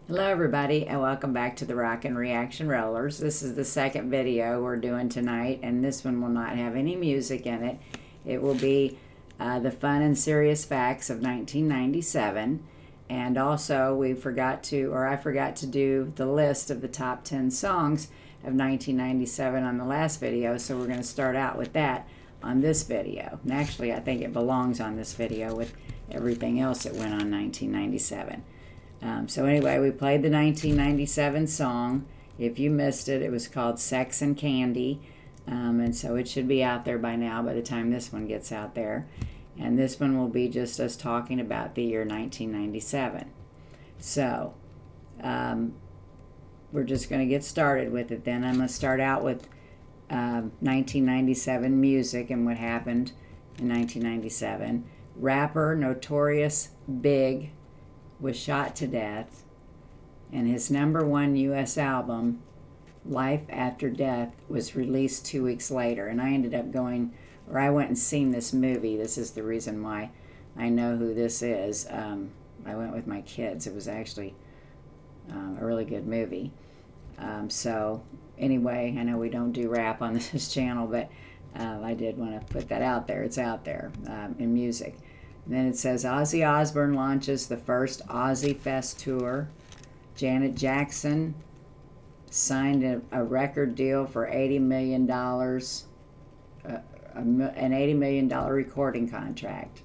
Hello everybody and welcome back to the Rockin Reaction Rollers. This is the second video we're doing tonight, and this one will not have any music in it. It will be the fun and serious facts of 1997, and also I forgot to do the list of the top 10 songs of 1997 on the last video, so we're going to start out with that on this video. And actually I think it belongs on this video with everything else that went on 1997. So anyway, we played the 1997 song. If you missed it, it was called Sex and Candy. And so it should be out there by now by the time this one gets out there. And this one will be just us talking about the year 1997. So we're just going to get started with it then. I'm going to start out with 1997 music and what happened in 1997. Rapper Notorious Big was shot to death, and his #1 U.S. album, Life After Death, was released 2 weeks later. And I ended up I went and seen this movie. This is the reason why I know who this is. I went with my kids. It was actually a really good movie. So anyway, I know we don't do rap on this channel, but I did want to put that out there. It's out there in music. And then it says Ozzy Osbourne launches the first Ozzy Fest tour. Janet Jackson signed a record deal for $80 million, an $80 million recording contract.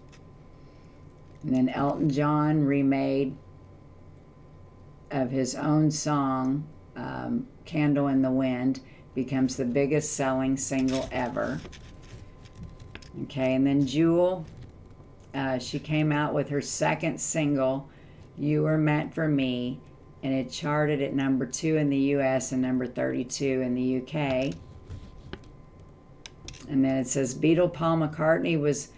And then Elton John remade of his own song, Candle in the Wind, becomes the biggest selling single ever. Okay, and then Jewel, she came out with her second single, You Were Meant for Me, and it charted at #2 in the US and #32 in the UK. And then it says Beatle Paul McCartney was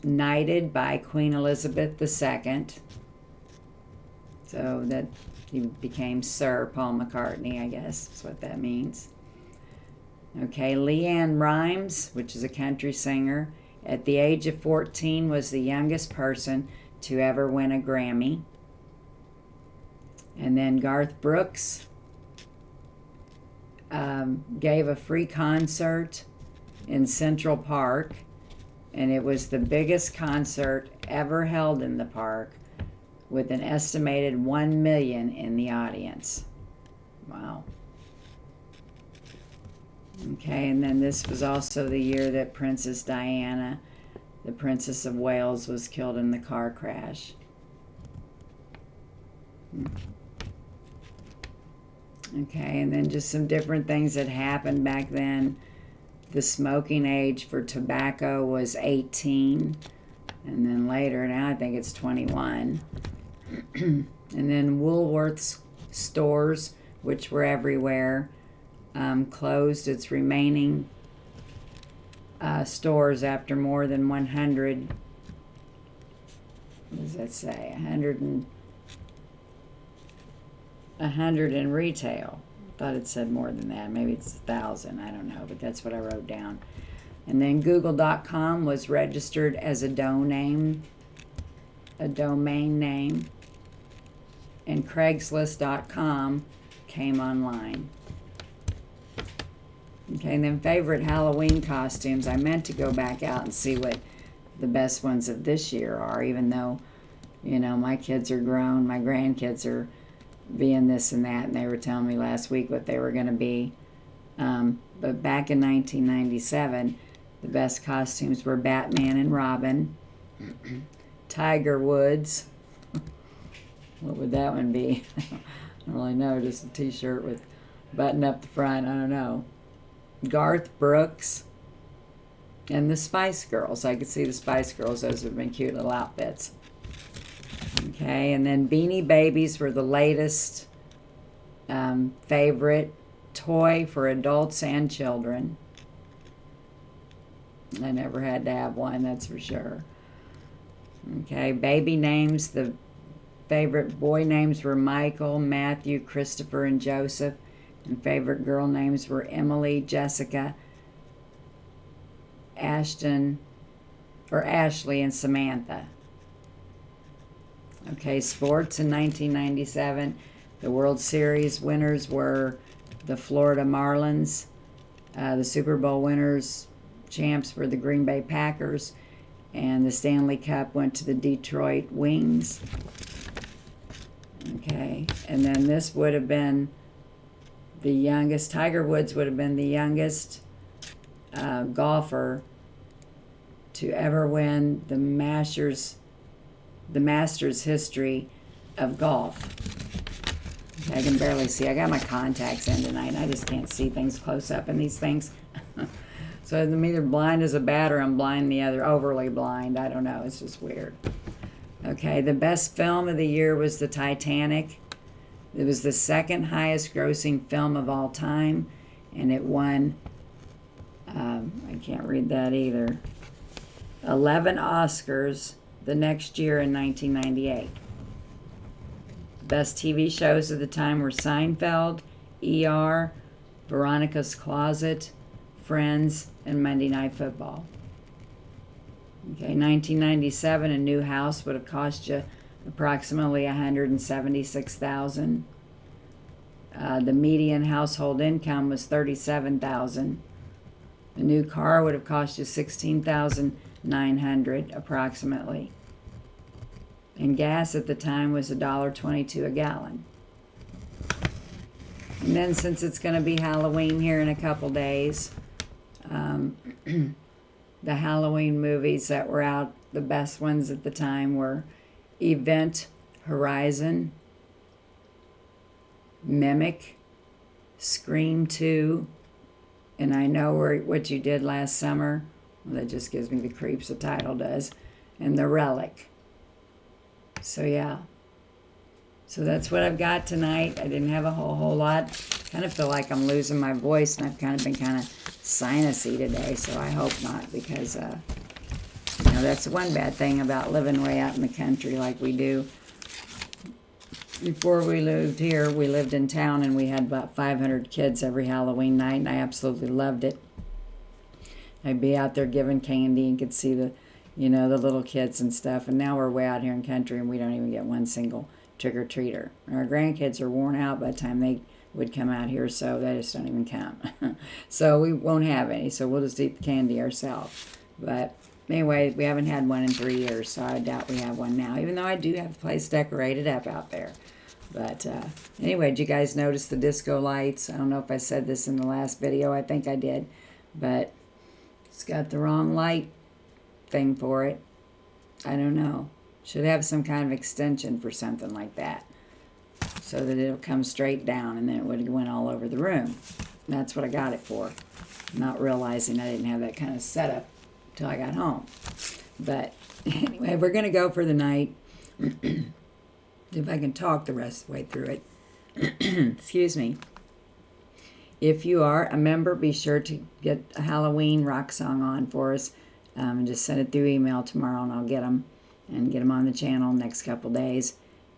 knighted by Queen Elizabeth II. So that he became Sir Paul McCartney, I guess is what that means. Okay, LeAnn Rimes, which is a country singer, at the age of 14 was the youngest person to ever win a Grammy. And then Garth Brooks gave a free concert in Central Park, and it was the biggest concert ever held in the park, with an estimated 1 million in the audience. Wow. Okay, and then this was also the year that Princess Diana, the Princess of Wales, was killed in the car crash. Okay, and then just some different things that happened back then. The smoking age for tobacco was 18, and then later, now I think it's 21. And then Woolworth's stores, which were everywhere, closed its remaining stores after more than 100, what does that say, 100 in retail. I thought it said more than that. Maybe it's 1,000, I don't know, but that's what I wrote down. And then Google.com was registered as a domain name, and Craigslist.com came online. Okay, and then favorite Halloween costumes. I meant to go back out and see what the best ones of this year are, even though, you know, my kids are grown, my grandkids are being this and that, and they were telling me last week what they were going to be. But back in 1997, the best costumes were Batman and Robin, Tiger Woods. What would that one be? I don't really know, just a t-shirt with button up the front, I don't know. Garth Brooks, and the Spice Girls. I could see the Spice Girls. Those have been cute little outfits. Okay, and then Beanie Babies were the latest favorite toy for adults and children. I never had to have one, that's for sure. Okay, baby names. The favorite boy names were Michael, Matthew, Christopher, and Joseph. And favorite girl names were Emily, Jessica, Ashley, and Samantha. Okay, sports in 1997. The World Series winners were the Florida Marlins. The Super Bowl winners, champs, were the Green Bay Packers. And the Stanley Cup went to the Detroit Wings. Okay, and then this would have been the youngest. Tiger Woods would have been the youngest golfer to ever win the Masters history of golf. I can barely see. I got my contacts in tonight, and I just can't see things close up in these things. So I'm either blind as a bat or I'm blind the other, overly blind. I don't know. It's just weird. Okay, the best film of the year was the Titanic. It was the second highest grossing film of all time, and it won, I can't read that either, 11 Oscars the next year in 1998. Best TV shows of the time were Seinfeld, ER, Veronica's Closet, Friends, and Monday Night Football. Okay, 1997, a new house would have cost you approximately $176,000. The median household income was $37,000. A new car would have cost you $16,900 approximately. And gas at the time was $1.22 a gallon. And then, since it's going to be Halloween here in a couple days, the Halloween movies that were out, the best ones at the time were Event Horizon, Mimic, Scream 2, and I Know What You Did Last Summer. Well, that just gives me the creeps, the title does. And The Relic. So yeah. So that's what I've got tonight. I didn't have a whole lot. Kind of feel like I'm losing my voice, and I've kind of been sinusy today, so I hope not, because that's one bad thing about living way out in the country like we do. Before we lived here, we lived in town, and we had about 500 kids every Halloween night, and I absolutely loved it. I'd be out there giving candy and could see the little kids and stuff, and now we're way out here in country, and we don't even get one single trick-or-treater. Our grandkids are worn out by the time they would come out here, so they just don't even come. So we won't have any, so we'll just eat the candy ourselves. But anyway, we haven't had one in 3 years, so I doubt we have one now, even though I do have the place decorated up out there. But anyway, did you guys notice the disco lights? I don't know if I said this in the last video. I think I did. But it's got the wrong light thing for it. I don't know. Should have some kind of extension for something like that, so that it'll come straight down, and then it would have went all over the room. That's what I got it for, not realizing I didn't have that kind of setup until I got home. But anyway, we're going to go for the night. If I can talk the rest of the way through it. Excuse me. If you are a member, be sure to get a Halloween rock song on for us. And just send it through email tomorrow, and I'll get them on the channel next couple days.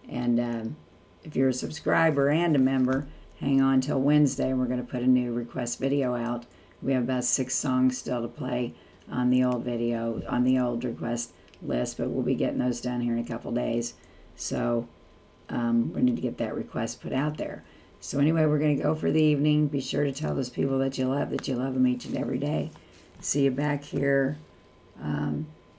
And if you're a subscriber and a member, hang on till Wednesday. We're going to put a new request video out. We have about 6 songs still to play on the old video, on the old request list, but we'll be getting those done here in a couple days. So we need to get that request put out there. So anyway, we're going to go for the evening. Be sure to tell those people that you love them each and every day. See you back here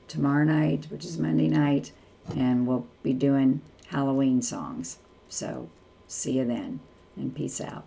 tomorrow night, which is Monday night, and we'll be doing Halloween songs. So see you then, and peace out.